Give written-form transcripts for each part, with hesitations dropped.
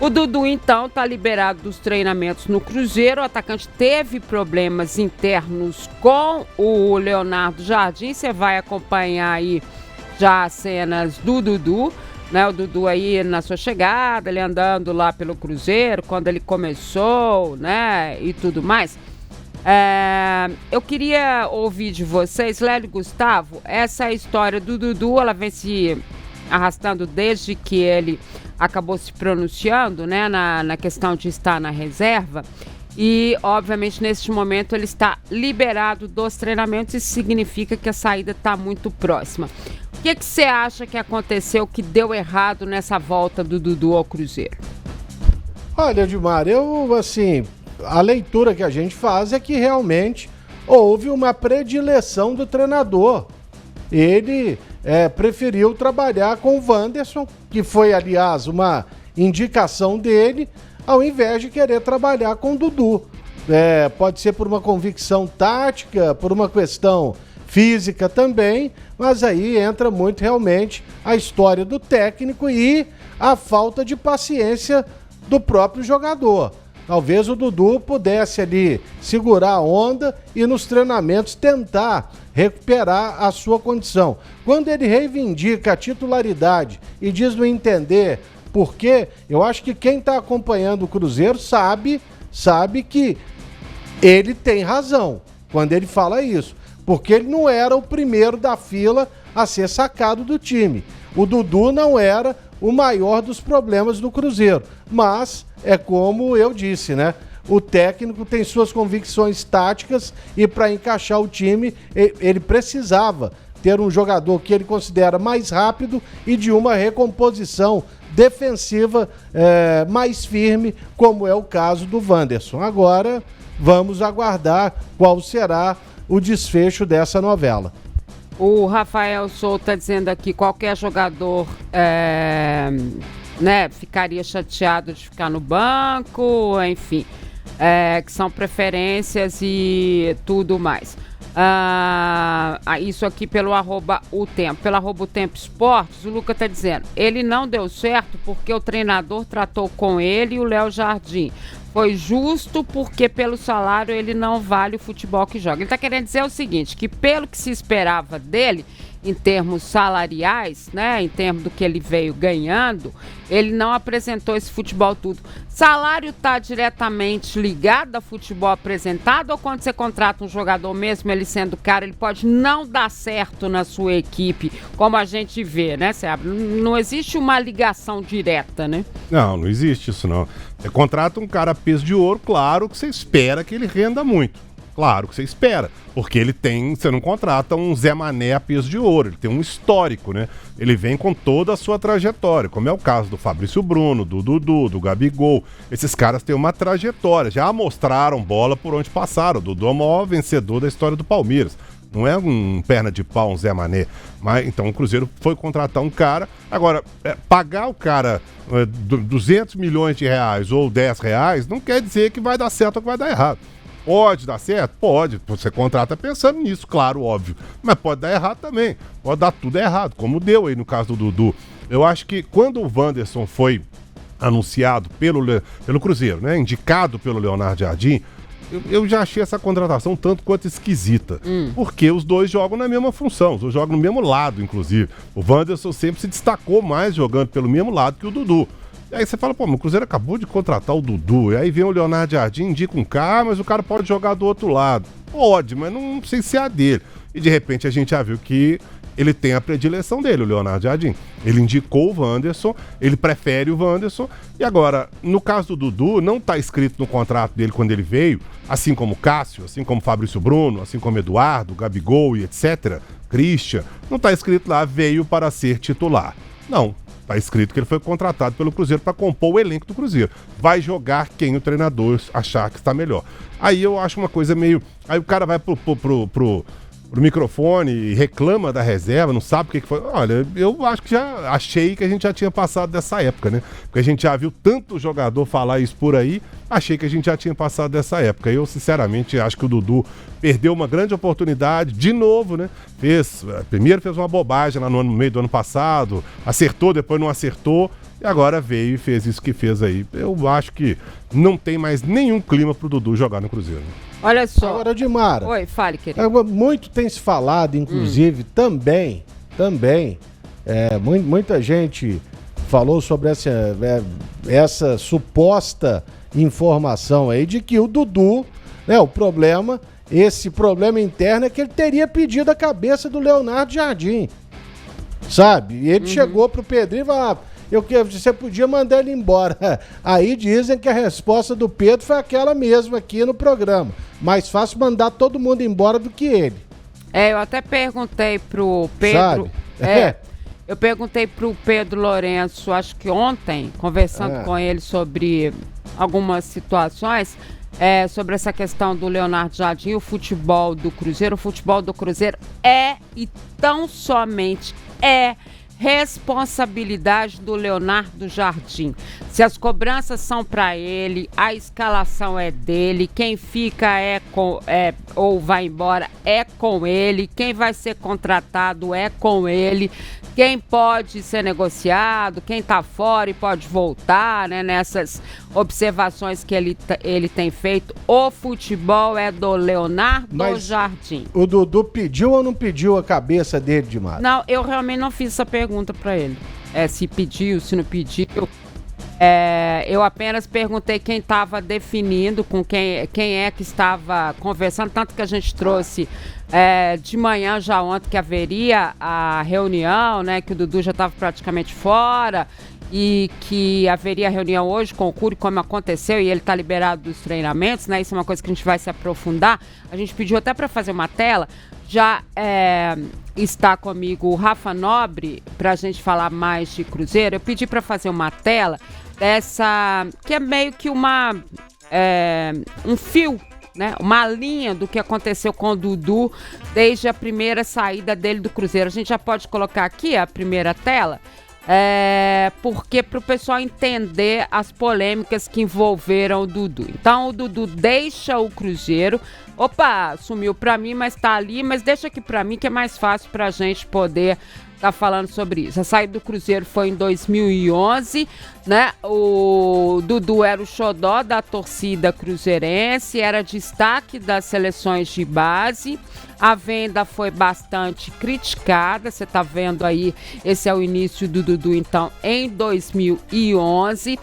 O Dudu, então, está liberado dos treinamentos no Cruzeiro. O atacante teve problemas internos com o Leonardo Jardim. Você vai acompanhar aí já as cenas do Dudu, né? O Dudu aí na sua chegada, ele andando lá pelo Cruzeiro, quando ele começou, né? E tudo mais. Eu queria ouvir de vocês, Lélio e Gustavo, essa história do Dudu, ela vem se arrastando desde que ele acabou se pronunciando, né, na questão de estar na reserva. E, obviamente, neste momento ele está liberado dos treinamentos. Isso significa que a saída está muito próxima. O que você acha que aconteceu, que deu errado nessa volta do Dudu ao Cruzeiro? Olha, Edmar, a leitura que a gente faz é que realmente houve uma predileção do treinador. Ele preferiu trabalhar com o Wanderson, que foi, aliás, uma indicação dele, ao invés de querer trabalhar com o Dudu. Pode ser por uma convicção tática, por uma questão física também, mas aí entra muito realmente a história do técnico e a falta de paciência do próprio jogador. Talvez o Dudu pudesse ali segurar a onda e nos treinamentos tentar recuperar a sua condição. Quando ele reivindica a titularidade e diz não entender por quê, eu acho que quem está acompanhando o Cruzeiro sabe que ele tem razão quando ele fala isso, porque ele não era o primeiro da fila a ser sacado do time. O Dudu não era o maior dos problemas do Cruzeiro, mas é como eu disse, né? O técnico tem suas convicções táticas e para encaixar o time, ele precisava ter um jogador que ele considera mais rápido e de uma recomposição defensiva mais firme, como é o caso do Wanderson. Agora, vamos aguardar qual será o desfecho dessa novela. O Rafael Souto está dizendo aqui, qualquer jogador ficaria chateado de ficar no banco, enfim, que são preferências e tudo mais. Isso aqui pelo @otempo. Pelo @otempo esportes, o Luca está dizendo, ele não deu certo porque o treinador tratou com ele e o Léo Jardim. Foi justo porque pelo salário ele não vale o futebol que joga. Ele está querendo dizer o seguinte, que pelo que se esperava dele, em termos salariais, né, em termos do que ele veio ganhando, ele não apresentou esse futebol tudo. Salário está diretamente ligado ao futebol apresentado ou quando você contrata um jogador, mesmo ele sendo caro, ele pode não dar certo na sua equipe, como a gente vê, né, Seabra? Não existe uma ligação direta, né? Não existe isso não. Você contrata um cara a peso de ouro, claro que você espera que ele renda muito. Claro que você espera, porque você não contrata um Zé Mané a peso de ouro, ele tem um histórico, né? Ele vem com toda a sua trajetória, como é o caso do Fabrício Bruno, do Dudu, do Gabigol. Esses caras têm uma trajetória, já mostraram bola por onde passaram. O Dudu é o maior vencedor da história do Palmeiras. Não é um perna de pau, um Zé Mané. Mas, então o Cruzeiro foi contratar um cara. Agora, pagar o cara 200 milhões de reais ou 10 reais não quer dizer que vai dar certo ou que vai dar errado. Pode dar certo? Pode. Você contrata pensando nisso, claro, óbvio. Mas pode dar errado também. Pode dar tudo errado, como deu aí no caso do Dudu. Eu acho que quando o Wanderson foi anunciado pelo Cruzeiro, né, indicado pelo Leonardo Jardim, eu já achei essa contratação tanto quanto esquisita. Porque os dois jogam na mesma função, os dois jogam no mesmo lado, inclusive. O Wanderson sempre se destacou mais jogando pelo mesmo lado que o Dudu. E aí você fala, o Cruzeiro acabou de contratar o Dudu, e aí vem o Leonardo Jardim, indica um cara, mas o cara pode jogar do outro lado. Pode, mas não sei se é a dele. E de repente a gente já viu que ele tem a predileção dele, o Leonardo Jardim. Ele indicou o Wanderson, ele prefere o Wanderson, e agora, no caso do Dudu, não está escrito no contrato dele quando ele veio, assim como o Cássio, assim como o Fabrício Bruno, assim como o Eduardo, Gabigol e etc., Christian, não está escrito lá, veio para ser titular. Não. Está escrito que ele foi contratado pelo Cruzeiro para compor o elenco do Cruzeiro. Vai jogar quem o treinador achar que está melhor. Aí eu acho uma coisa meio... Aí o cara vai pro microfone e reclama da reserva, não sabe o que foi. Olha, eu acho que já achei que a gente já tinha passado dessa época, né? Porque a gente já viu tanto jogador falar isso por aí, achei que a gente já tinha passado dessa época. Eu, sinceramente, acho que o Dudu perdeu uma grande oportunidade, de novo, né? Primeiro fez uma bobagem lá no meio do ano passado, acertou, depois não acertou. E agora veio e fez isso que fez aí. Eu acho que não tem mais nenhum clima pro Dudu jogar no Cruzeiro. Olha só. Agora, Dimara. Oi, fale, querido. Muito tem se falado, inclusive, também, muita gente falou sobre essa suposta informação aí de que o Dudu, né, esse problema interno é que ele teria pedido a cabeça do Leonardo Jardim, sabe? E ele chegou pro Pedrinho e falou, você podia mandar ele embora. Aí dizem que a resposta do Pedro foi aquela mesma aqui no programa. Mais fácil mandar todo mundo embora do que ele. Eu até perguntei pro Pedro. Sabe? Eu perguntei pro Pedro Lourenço, acho que ontem, conversando com ele sobre algumas situações, sobre essa questão do Leonardo Jardim, o futebol do Cruzeiro. O futebol do Cruzeiro é e tão somente responsabilidade do Leonardo Jardim. Se as cobranças são para ele, a escalação é dele, quem fica ou vai embora é com ele, quem vai ser contratado é com ele, quem pode ser negociado, quem tá fora e pode voltar, né, nessas observações que ele tem feito. O futebol é do Leonardo Jardim. O Dudu pediu ou não pediu a cabeça dele, Dimara? Não, eu realmente não fiz essa pergunta para ele. Se pediu, se não pediu. Eu apenas perguntei quem estava definindo, com quem é que estava conversando, tanto que a gente trouxe de manhã já ontem que haveria a reunião, né, que o Dudu já estava praticamente fora e que haveria reunião hoje com o Cury, como aconteceu, e ele está liberado dos treinamentos, né? Isso é uma coisa que a gente vai se aprofundar. A gente pediu até para fazer uma tela. Já está comigo o Rafa Nobre para a gente falar mais de Cruzeiro. Eu pedi para fazer uma tela dessa, que é meio que um fio, né? Uma linha do que aconteceu com o Dudu desde a primeira saída dele do Cruzeiro. A gente já pode colocar aqui a primeira tela, porque para o pessoal entender as polêmicas que envolveram o Dudu. Então o Dudu deixa o Cruzeiro. Opa, sumiu para mim, mas tá ali, mas deixa aqui para mim que é mais fácil para a gente poder tá falando sobre isso. A saída do Cruzeiro foi em 2011, né? O Dudu era o xodó da torcida cruzeirense, era destaque das seleções de base. A venda foi bastante criticada. Você tá vendo aí, esse é o início do Dudu, então, em 2011.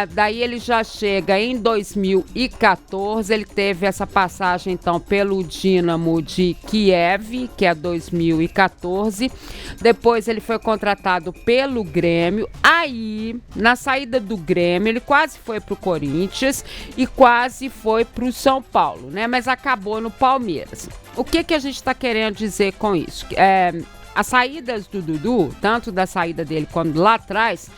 Daí ele já chega em 2014, ele teve essa passagem então pelo Dínamo de Kiev, que é 2014, depois ele foi contratado pelo Grêmio. Aí, na saída do Grêmio, ele quase foi pro Corinthians e quase foi pro São Paulo, né? Mas acabou no Palmeiras. O que a gente tá querendo dizer com isso? As saídas do Dudu, tanto da saída dele quanto lá atrás,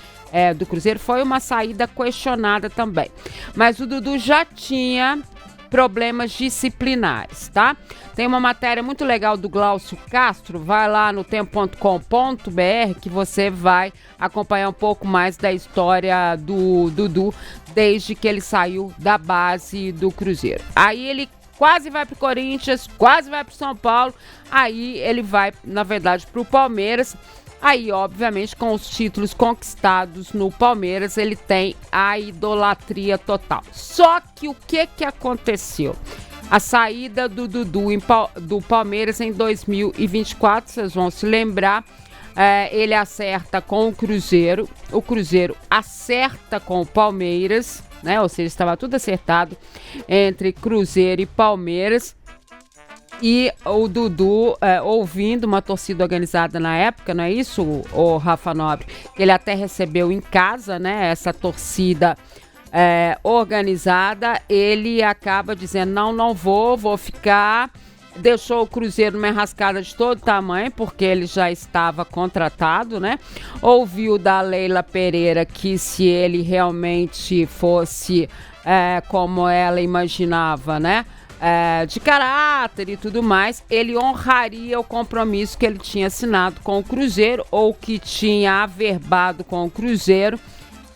do Cruzeiro, foi uma saída questionada também. Mas o Dudu já tinha problemas disciplinares, tá? Tem uma matéria muito legal do Glaucio Castro, vai lá no tempo.com.br que você vai acompanhar um pouco mais da história do Dudu desde que ele saiu da base do Cruzeiro. Aí ele quase vai pro Corinthians, quase vai pro São Paulo, aí ele vai, na verdade, pro Palmeiras. Aí, obviamente, com os títulos conquistados no Palmeiras, ele tem a idolatria total. Só que o que aconteceu? A saída do Dudu do Palmeiras em 2024, vocês vão se lembrar, ele acerta com o Cruzeiro acerta com o Palmeiras, né? Ou seja, estava tudo acertado entre Cruzeiro e Palmeiras. E o Dudu, ouvindo uma torcida organizada na época, não é isso, o Rafa Nobre? Ele até recebeu em casa, né, essa torcida organizada. Ele acaba dizendo, não vou ficar. Deixou o Cruzeiro numa enrascada de todo tamanho, porque ele já estava contratado, né? Ouviu da Leila Pereira que se ele realmente fosse como ela imaginava, né? De caráter e tudo mais, ele honraria o compromisso que ele tinha assinado com o Cruzeiro ou que tinha averbado com o Cruzeiro,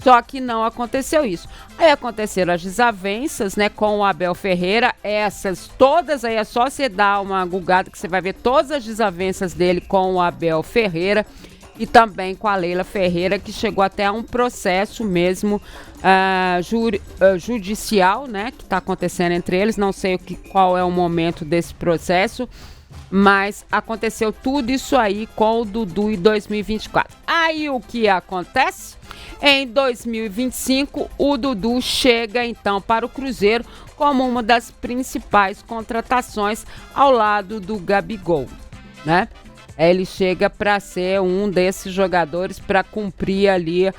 só que não aconteceu isso. Aí aconteceram as desavenças, né, com o Abel Ferreira, essas todas aí é só você dar uma gulgada que você vai ver todas as desavenças dele com o Abel Ferreira. e também com a Leila Ferreira, que chegou até a um processo mesmo judicial, né, que está acontecendo entre eles. Não sei qual é o momento desse processo, mas aconteceu tudo isso aí com o Dudu em 2024. Aí o que acontece? Em 2025, o Dudu chega então para o Cruzeiro como uma das principais contratações ao lado do Gabigol, né? Ele chega para ser um desses jogadores para cumprir ali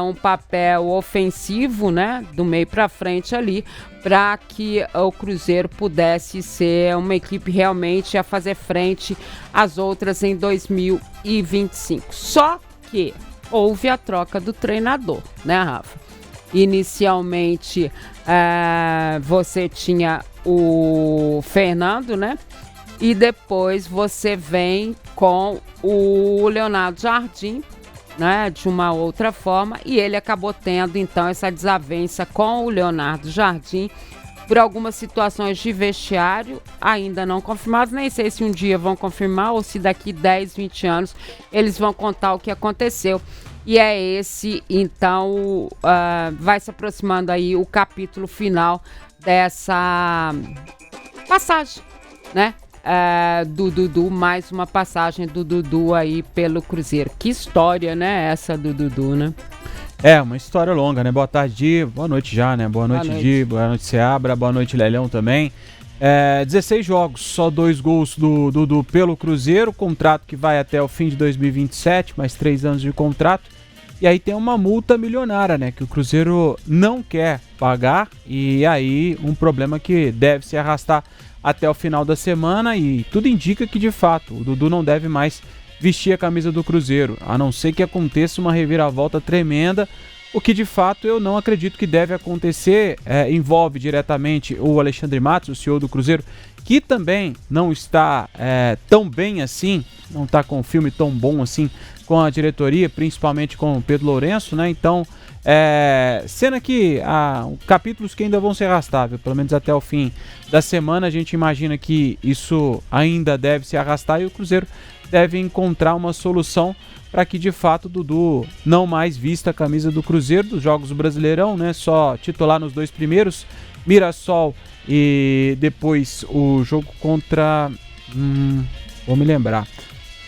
um papel ofensivo, né, do meio para frente ali, para que o Cruzeiro pudesse ser uma equipe realmente a fazer frente às outras em 2025. Só que houve a troca do treinador, né, Rafa? Inicialmente você tinha o Fernando, né? E depois você vem com o Leonardo Jardim, né, de uma outra forma, e ele acabou tendo então essa desavença com o Leonardo Jardim por algumas situações de vestiário ainda não confirmadas. Nem sei se um dia vão confirmar ou se daqui 10, 20 anos eles vão contar o que aconteceu. E é esse, então, vai se aproximando aí o capítulo final dessa passagem, né? Do Dudu, mais uma passagem do Dudu aí pelo Cruzeiro. Que história, né, essa do Dudu, né? É, uma história longa, né? Boa tarde, Di. Boa noite já, né? Boa noite, Di. Boa noite, Seabra. Boa noite, Lelhão também. 16 jogos, só 2 gols do Dudu pelo Cruzeiro, contrato que vai até o fim de 2027, mais 3 anos de contrato. E aí tem uma multa milionária, né, que o Cruzeiro não quer pagar, e aí um problema que deve se arrastar até o final da semana, e tudo indica que de fato o Dudu não deve mais vestir a camisa do Cruzeiro, a não ser que aconteça uma reviravolta tremenda, o que de fato eu não acredito que deve acontecer. Envolve diretamente o Alexandre Matos, o CEO do Cruzeiro, que também não está tão bem assim, não está com um filme tão bom assim com a diretoria, principalmente com o Pedro Lourenço, né? Então, cena que capítulos que ainda vão ser arrastáveis, pelo menos até o fim da semana. A gente imagina que isso ainda deve se arrastar e o Cruzeiro deve encontrar uma solução para que de fato o Dudu não mais vista a camisa do Cruzeiro dos jogos do Brasileirão, né? Só titular nos 2 primeiros, Mirassol e depois o jogo contra... vou me lembrar.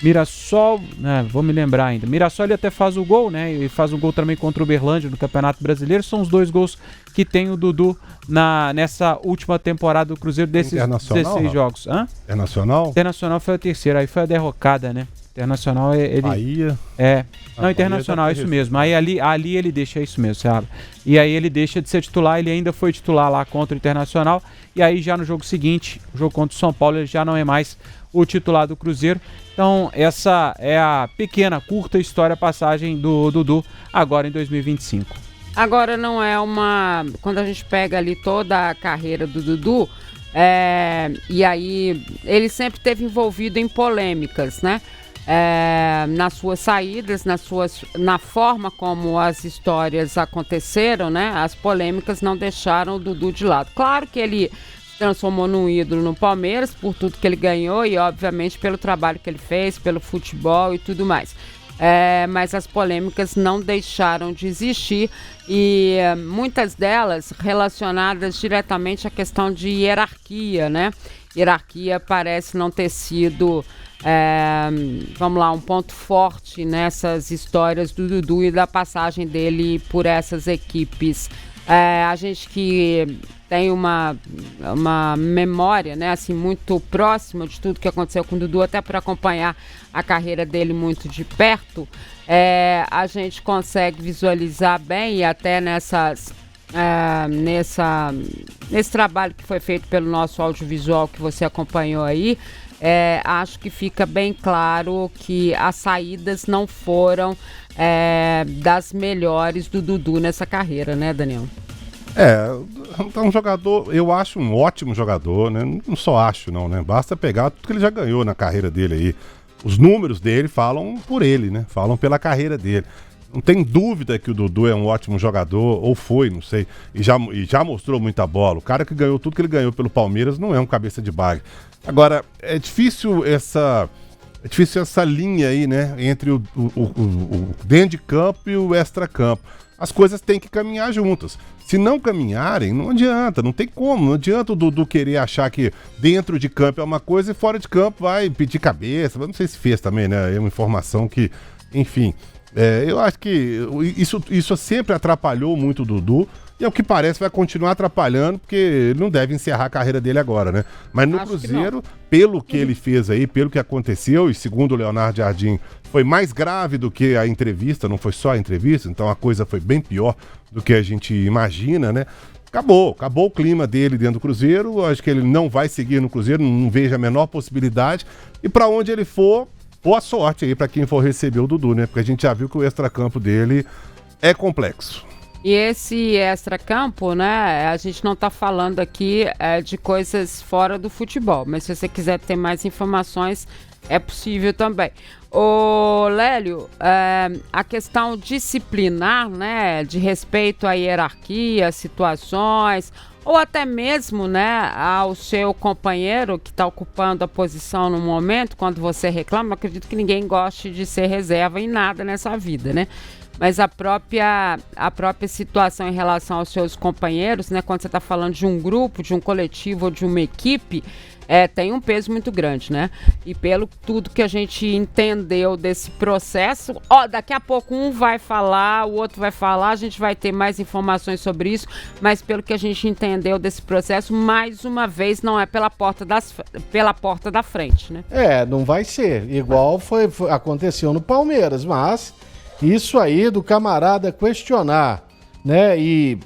Mirassol, vou me lembrar ainda. Mirassol ele até faz o gol, né? Ele faz um gol também contra o Uberlândia no Campeonato Brasileiro. São os 2 gols que tem o Dudu nessa última temporada do Cruzeiro desses 16 jogos. Internacional? Internacional foi a terceira, aí foi a derrocada, né? Internacional ele... Bahia. Não, Internacional, é isso mesmo. Aí ali ele deixa, é isso mesmo, sabe? E aí ele deixa de ser titular, ele ainda foi titular lá contra o Internacional. E aí já no jogo seguinte, o jogo contra o São Paulo, ele já não é mais o titular do Cruzeiro. Então essa é a pequena, curta história, passagem do Dudu agora em 2025. Agora não é uma... Quando a gente pega ali toda a carreira do Dudu, e aí ele sempre esteve envolvido em polêmicas, né? Nas suas saídas, na forma como as histórias aconteceram, né? As polêmicas não deixaram o Dudu de lado. Claro que ele se transformou num ídolo no Palmeiras por tudo que ele ganhou e obviamente pelo trabalho que ele fez, pelo futebol e tudo mais. Mas as polêmicas não deixaram de existir e muitas delas relacionadas diretamente à questão de hierarquia, né? Hierarquia parece não ter sido, um ponto forte nessas histórias do Dudu e da passagem dele por essas equipes. A gente que tem uma memória, né, assim, muito próxima de tudo que aconteceu com o Dudu, até por acompanhar a carreira dele muito de perto, a gente consegue visualizar bem, e até nesse trabalho que foi feito pelo nosso audiovisual que você acompanhou aí, acho que fica bem claro que as saídas não foram das melhores do Dudu nessa carreira, né, Daniel? É um jogador, eu acho um ótimo jogador, né? Não só acho, não, né? Basta pegar tudo que ele já ganhou na carreira dele aí. Os números dele falam por ele, né? Falam pela carreira dele. Não tem dúvida que o Dudu é um ótimo jogador, ou foi, não sei, e já mostrou muita bola. O cara que ganhou tudo que ele ganhou pelo Palmeiras não é um cabeça de bagre. Agora, é difícil É difícil essa linha aí, né? Entre o dentro de campo e o extra-campo. As coisas têm que caminhar juntas. Se não caminharem, não adianta, não tem como. Não adianta o Dudu querer achar que dentro de campo é uma coisa e fora de campo vai pedir cabeça. Não sei se fez também, né? É uma informação que, enfim... eu acho que isso sempre atrapalhou muito o Dudu. E ao que parece vai continuar atrapalhando, porque ele não deve encerrar a carreira dele agora, né? Mas no Cruzeiro, pelo que ele fez aí, pelo que aconteceu, e segundo o Leonardo Jardim, foi mais grave do que a entrevista, não foi só a entrevista, então a coisa foi bem pior do que a gente imagina, né? Acabou o clima dele dentro do Cruzeiro, acho que ele não vai seguir no Cruzeiro, não vejo a menor possibilidade, e para onde ele for, boa sorte aí para quem for receber o Dudu, né? Porque a gente já viu que o extracampo dele é complexo. E esse extracampo, né, a gente não está falando aqui de coisas fora do futebol, mas se você quiser ter mais informações, é possível também. Ô, Lélio, a questão disciplinar, né, de respeito à hierarquia, situações, ou até mesmo, né, ao seu companheiro que está ocupando a posição no momento, quando você reclama, eu acredito que ninguém goste de ser reserva em nada nessa vida, né? Mas a própria situação em relação aos seus companheiros, né, quando você está falando de um grupo, de um coletivo ou de uma equipe, tem um peso muito grande, né? E pelo tudo que a gente entendeu desse processo, daqui a pouco um vai falar, o outro vai falar, a gente vai ter mais informações sobre isso, mas pelo que a gente entendeu desse processo, mais uma vez, não é pela porta da frente, né? Não vai ser, igual aconteceu no Palmeiras, mas... Isso aí do camarada questionar, né, e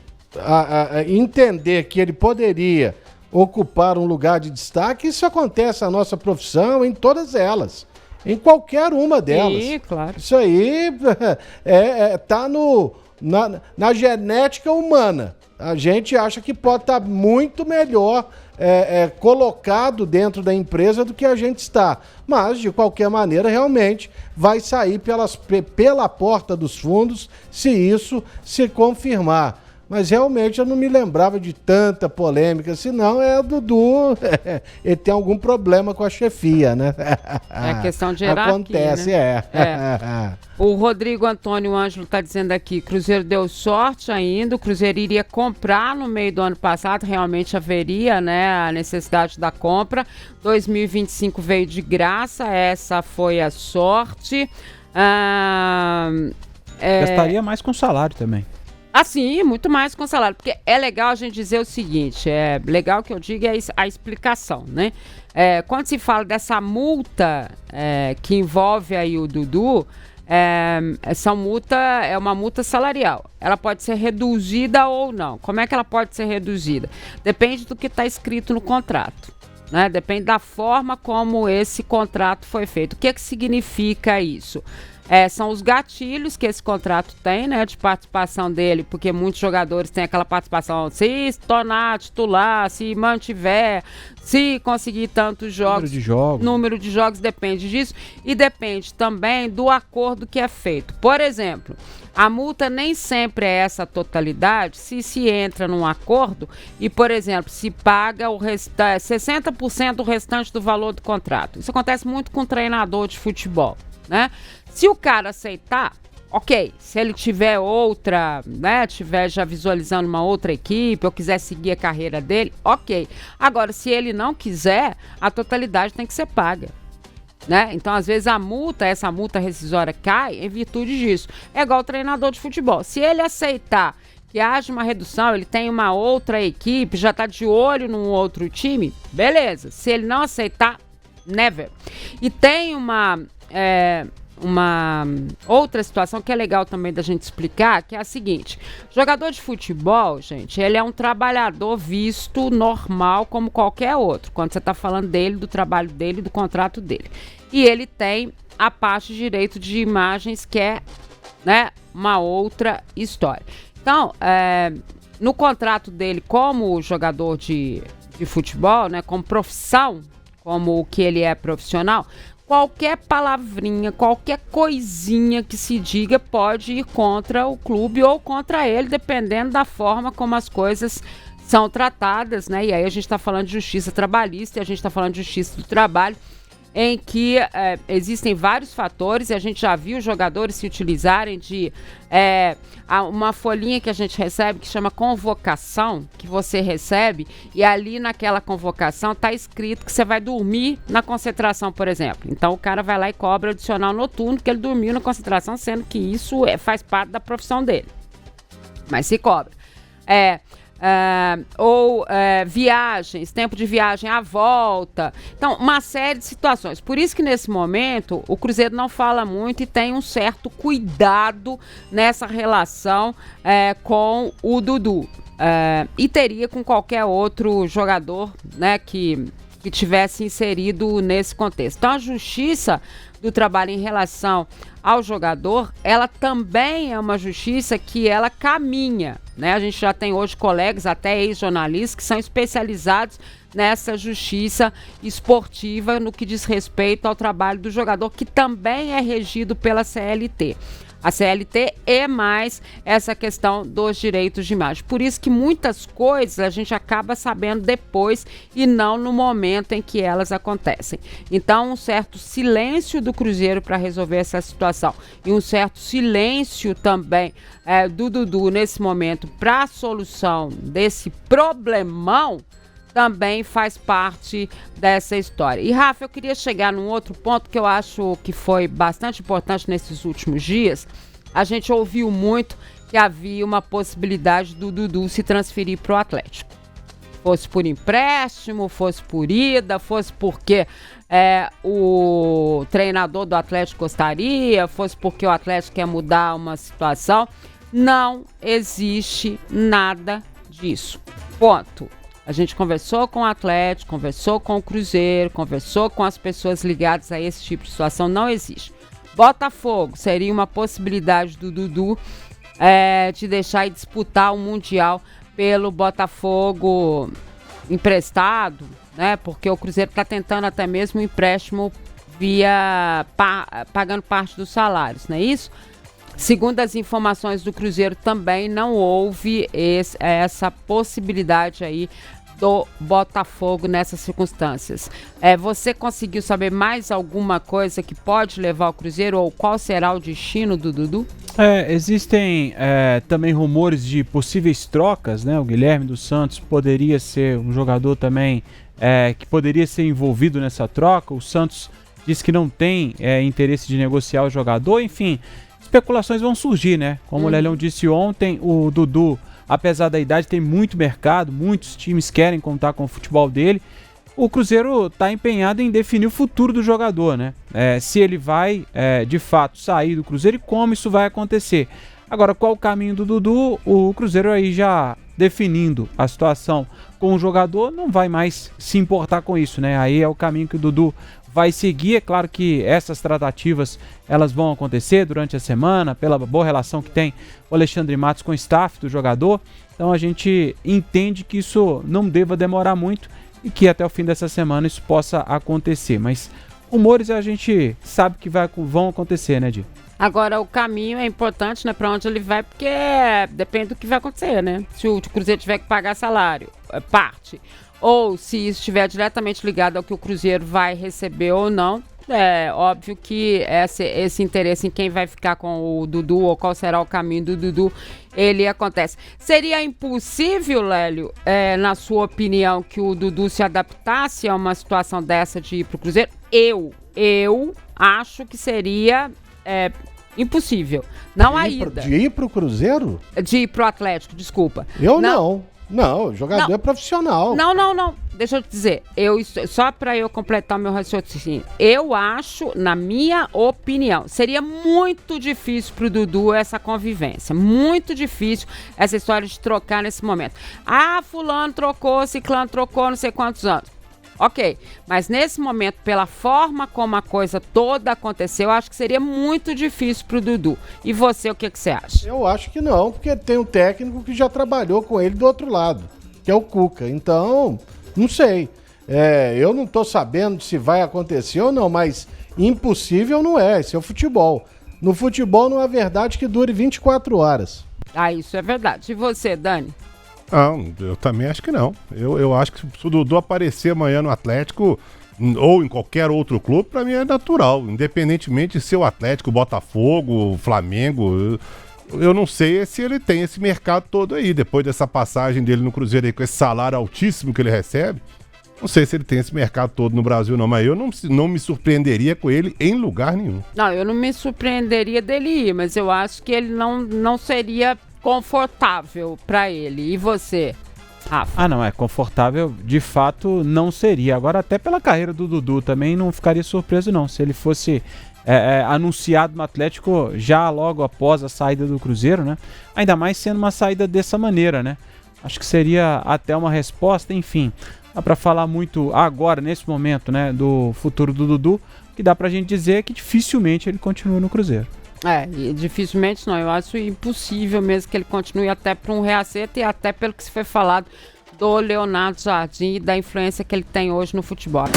entender que ele poderia ocupar um lugar de destaque, isso acontece na nossa profissão, em todas elas, em qualquer uma delas. Sim, claro. Isso aí tá na genética humana. A gente acha que pode estar muito melhor colocado dentro da empresa do que a gente está. Mas, de qualquer maneira, realmente vai sair pela porta dos fundos se isso se confirmar. Mas realmente eu não me lembrava de tanta polêmica, senão o Dudu, ele tem algum problema com a chefia, né? É questão de hierarquia, acontece, né? O Rodrigo Antônio Ângelo está dizendo aqui, Cruzeiro deu sorte ainda, o Cruzeiro iria comprar no meio do ano passado, realmente haveria, né, a necessidade da compra, 2025 veio de graça, essa foi a sorte. Gastaria mais com salário também. Assim, muito mais com salário, porque é legal a gente dizer o seguinte, legal que eu diga a explicação, né? Quando se fala dessa multa que envolve aí o Dudu, essa multa é uma multa salarial. Ela pode ser reduzida ou não. Como é que ela pode ser reduzida? Depende do que está escrito no contrato, né? Depende da forma como esse contrato foi feito. O que significa isso? São os gatilhos que esse contrato tem, né, de participação dele, porque muitos jogadores têm aquela participação, se tornar titular, se mantiver, se conseguir tantos jogos. Número de jogos depende disso e depende também do acordo que é feito. Por exemplo, a multa nem sempre é essa totalidade se entra num acordo e, por exemplo, se paga 60% do restante do valor do contrato. Isso acontece muito com treinador de futebol, né? Se o cara aceitar, ok. Se ele tiver outra, né, tiver já visualizando uma outra equipe ou quiser seguir a carreira dele, ok. Agora, se ele não quiser, a totalidade tem que ser paga, né? Então, às vezes, essa multa rescisória cai em virtude disso. É igual o treinador de futebol. Se ele aceitar que haja uma redução, ele tem uma outra equipe, já está de olho num outro time, beleza. Se ele não aceitar, never. E tem uma outra situação que é legal também da gente explicar, que é a seguinte: jogador de futebol, gente, ele é um trabalhador visto normal como qualquer outro, quando você está falando dele, do trabalho dele, do contrato dele. E ele tem a parte de direito de imagens, que é, né, uma outra história. Então, no contrato dele como jogador de futebol, né, como profissão, como o que ele é profissional, qualquer palavrinha, qualquer coisinha que se diga pode ir contra o clube ou contra ele, dependendo da forma como as coisas são tratadas, né? E aí a gente está falando de justiça trabalhista e a gente está falando de justiça do trabalho. em que existem vários fatores, e a gente já viu jogadores se utilizarem de uma folhinha que a gente recebe, que chama convocação, que você recebe, e ali naquela convocação está escrito que você vai dormir na concentração, por exemplo. Então o cara vai lá e cobra adicional noturno, que ele dormiu na concentração, sendo que isso faz parte da profissão dele. Mas se cobra. Viagens, tempo de viagem à volta. Então, uma série de situações. Por isso que nesse momento o Cruzeiro não fala muito e tem um certo cuidado nessa relação com o Dudu. E teria com qualquer outro jogador, né, que tivesse inserido nesse contexto. Então, a Justiça do Trabalho em relação ao jogador, ela também é uma justiça que ela caminha, né? A gente já tem hoje colegas, até ex-jornalistas, que são especializados nessa justiça esportiva no que diz respeito ao trabalho do jogador, que também é regido pela CLT. A CLT é mais essa questão dos direitos de imagem. Por isso que muitas coisas a gente acaba sabendo depois e não no momento em que elas acontecem. Então, um certo silêncio do Cruzeiro para resolver essa situação e um certo silêncio também do Dudu nesse momento para a solução desse problemão também faz parte dessa história. E, Rafa, eu queria chegar num outro ponto que eu acho que foi bastante importante nesses últimos dias. A gente ouviu muito que havia uma possibilidade do Dudu se transferir para o Atlético. Fosse por empréstimo, fosse por ida, fosse porque o treinador do Atlético gostaria, fosse porque o Atlético quer mudar uma situação. Não existe nada disso. Ponto. A gente conversou com o Atlético, conversou com o Cruzeiro, conversou com as pessoas ligadas a esse tipo de situação, não existe. Botafogo seria uma possibilidade do Dudu de deixar e disputar o Mundial pelo Botafogo emprestado, né? Porque o Cruzeiro está tentando até mesmo um empréstimo pagando parte dos salários, não é isso? Segundo as informações do Cruzeiro, também não houve essa possibilidade aí do Botafogo nessas circunstâncias. Você conseguiu saber mais alguma coisa que pode levar o Cruzeiro ou qual será o destino do Dudu? Existem também rumores de possíveis trocas, né? O Guilherme dos Santos poderia ser um jogador também que poderia ser envolvido nessa troca. O Santos diz que não tem interesse de negociar o jogador, enfim. Especulações vão surgir, né? Como o Lelão disse ontem, o Dudu, apesar da idade, tem muito mercado, muitos times querem contar com o futebol dele. O Cruzeiro está empenhado em definir o futuro do jogador, né? Se ele vai, de fato, sair do Cruzeiro e como isso vai acontecer. Agora, qual o caminho do Dudu? O Cruzeiro aí já definindo a situação com o jogador, não vai mais se importar com isso, né? Aí é o caminho que o Dudu vai seguir. É claro que essas tratativas elas vão acontecer durante a semana, pela boa relação que tem o Alexandre Matos com o staff do jogador. Então a gente entende que isso não deva demorar muito e que até o fim dessa semana isso possa acontecer. Mas rumores a gente sabe que vão acontecer, né, Di? Agora, o caminho é importante, né, para onde ele vai, porque depende do que vai acontecer, né? Se o Cruzeiro tiver que pagar salário, parte, ou se isso estiver diretamente ligado ao que o Cruzeiro vai receber ou não, é óbvio que esse interesse em quem vai ficar com o Dudu ou qual será o caminho do Dudu, ele acontece. Seria impossível, Lélio, na sua opinião, que o Dudu se adaptasse a uma situação dessa de ir pro Cruzeiro? Eu acho que seria impossível. Não a ida. De ir pro Cruzeiro? De ir pro Atlético, desculpa. Eu não. Não, o jogador é profissional. Não. Deixa eu te dizer. Só para eu completar meu raciocínio. Eu acho, na minha opinião, seria muito difícil pro Dudu essa convivência. Muito difícil essa história de trocar nesse momento. Ah, fulano trocou, ciclano trocou, não sei quantos anos. Ok, mas nesse momento, pela forma como a coisa toda aconteceu, eu acho que seria muito difícil pro Dudu. E você, o que você acha? Eu acho que não, porque tem um técnico que já trabalhou com ele do outro lado, que é o Cuca. Então, não sei. Eu não tô sabendo se vai acontecer ou não, mas impossível não é. Esse é o futebol. No futebol não é verdade que dure 24 horas. Ah, isso é verdade. E você, Dani? Não, eu também acho que não. Eu acho que se o Dudu aparecer amanhã no Atlético, ou em qualquer outro clube, para mim é natural, independentemente de ser o Atlético, o Botafogo, o Flamengo. Eu não sei se ele tem esse mercado todo aí, depois dessa passagem dele no Cruzeiro aí, com esse salário altíssimo que ele recebe. Não sei se ele tem esse mercado todo no Brasil não, mas eu não me surpreenderia com ele em lugar nenhum. Não, eu não me surpreenderia dele ir, mas eu acho que ele não seria confortável para ele. E você, Rafa? Ah, não, confortável, de fato não seria. Agora, até pela carreira do Dudu também não ficaria surpreso não, se ele fosse anunciado no Atlético já logo após a saída do Cruzeiro, né? Ainda mais sendo uma saída dessa maneira, né? Acho que seria até uma resposta, enfim. Dá pra falar muito agora, nesse momento, né, do futuro do Dudu. O que dá pra gente dizer é que dificilmente ele continua no Cruzeiro. E dificilmente não. Eu acho impossível mesmo que ele continue até para um reacerto e até pelo que se foi falado do Leonardo Jardim e da influência que ele tem hoje no futebol.